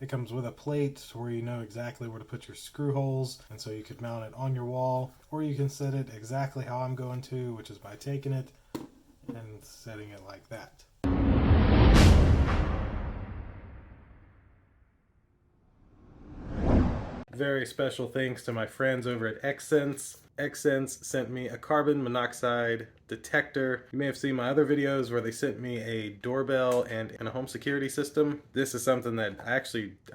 It comes with a plate where you know exactly where to put your screw holes, and so you could mount it on your wall, or you can set it exactly how I'm going to, which is by taking it and setting it like that. Very special thanks to my friends over at XSense. XSense sent me a carbon monoxide detector. You may have seen my other videos where they sent me a doorbell and a home security system. This is something that I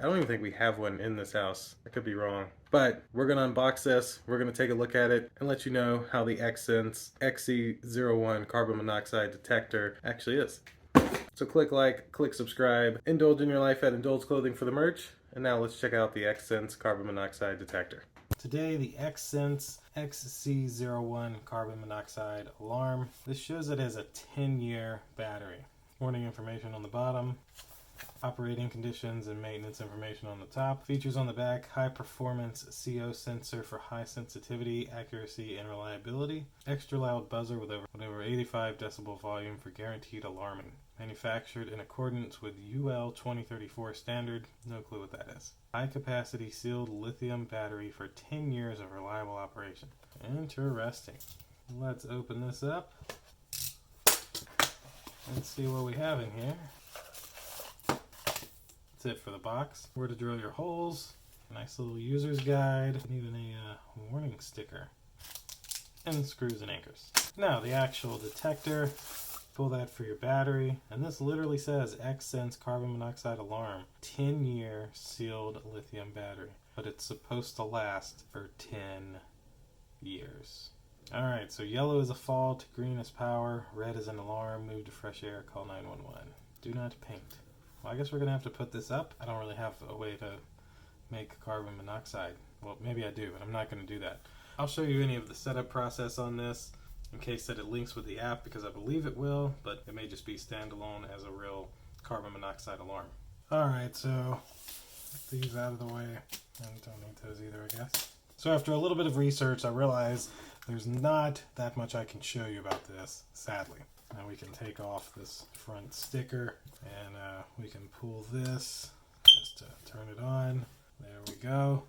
don't even think we have one in this house. I could be wrong. But we're gonna unbox this, we're gonna take a look at it, and let you know how the XSense XC01 carbon monoxide detector actually is. So click like, click subscribe, indulge in your life at Indulge Clothing for the merch. And now let's check out the XSense carbon monoxide detector. Today, the XSense XC01 carbon monoxide alarm. This shows it has a 10-year battery. Warning information on the bottom. Operating conditions and maintenance information on the top. Features on the back: high performance CO sensor for high sensitivity, accuracy, and reliability. Extra loud buzzer with over 85 decibel volume for guaranteed alarming. Manufactured in accordance with UL 2034 standard. No clue what that is. High capacity sealed lithium battery for 10 years of reliable operation. Interesting. Let's open this up and see what we have in here. That's it for the box. Where to drill your holes. Nice little user's guide. Even a warning sticker. And screws and anchors. Now the actual detector. Pull that for your battery, and this literally says XSense carbon monoxide alarm, 10-year sealed lithium battery, but it's supposed to last for 10 years. Alright, so yellow is a fault, green is power, red is an alarm, move to fresh air, call 911. Do not paint. Well, I guess we're going to have to put this up. I don't really have a way to make carbon monoxide. Well, maybe I do, but I'm not going to do that. I'll show you any of the setup process on this, in case that it links with the app, because I believe it will, but it may just be standalone as a real carbon monoxide alarm. Alright, so get these out of the way. And don't need those either, I guess. So after a little bit of research, I realized there's not that much I can show you about this, sadly. Now we can take off this front sticker, and we can pull this just to turn it on. There we go.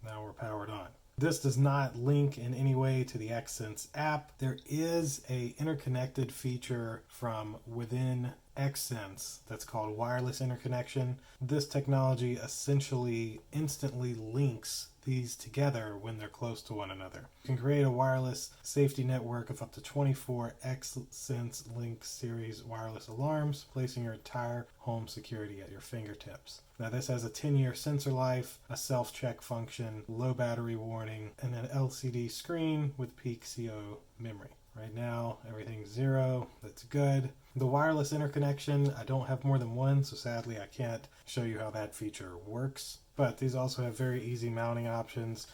Now we're powered on. This does not link in any way to the XSense app. There is a interconnected feature from within XSense that's called wireless interconnection. This technology essentially instantly links these together when they're close to one another. You can create a wireless safety network of up to 24 XSense Link series wireless alarms, placing your entire home security at your fingertips. Now this has a 10-year sensor life, a self-check function, low battery warning, and an LCD screen with peak CO memory. Right now, everything's 0. That's good. The wireless interconnection, I don't have more than one, so sadly I can't show you how that feature works. But these also have very easy mounting options.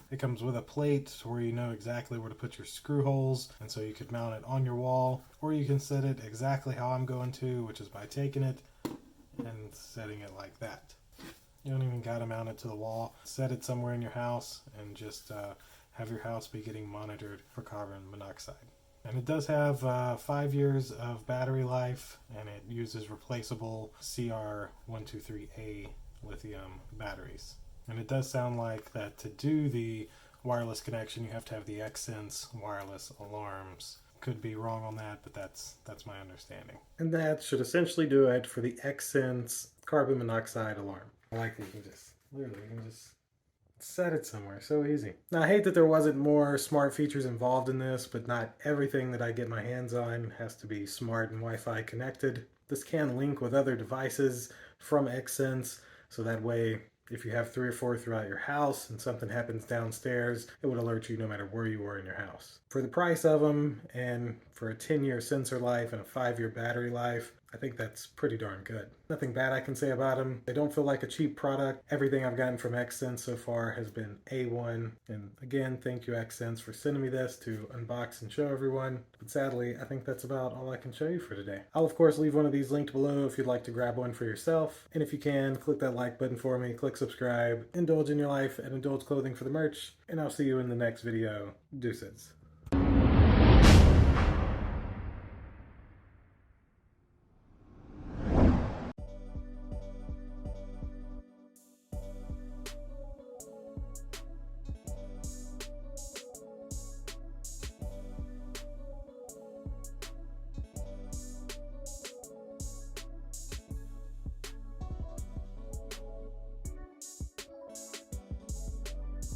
It comes with a plate where you know exactly where to put your screw holes, and so you could mount it on your wall, or you can set it exactly how I'm going to, which is by taking it and setting it like that. You don't even gotta mount it to the wall. Set it somewhere in your house and just have your house be getting monitored for carbon monoxide. And it does have 5 years of battery life, and it uses replaceable CR123A lithium batteries. And it does sound like that to do the wireless connection, you have to have the XSense wireless alarms. Could be wrong on that, but that's my understanding. And that should essentially do it for the XSense carbon monoxide alarm. I like that you can just set it somewhere, so easy. Now I hate that there wasn't more smart features involved in this, but not everything that I get my hands on has to be smart and Wi-Fi connected. This can link with other devices from XSense, so that way if you have 3 or 4 throughout your house and something happens downstairs, it would alert you no matter where you were in your house. For the price of them, and for a 10-year sensor life and a 5-year battery life, I think that's pretty darn good. Nothing bad I can say about them. They don't feel like a cheap product. Everything I've gotten from XSense so far has been A1. And again, thank you XSense for sending me this to unbox and show everyone. But sadly, I think that's about all I can show you for today. I'll of course leave one of these linked below if you'd like to grab one for yourself. And if you can, click that like button for me, click subscribe, indulge in your life at Indulge Clothing for the merch, and I'll see you in the next video. Deuces.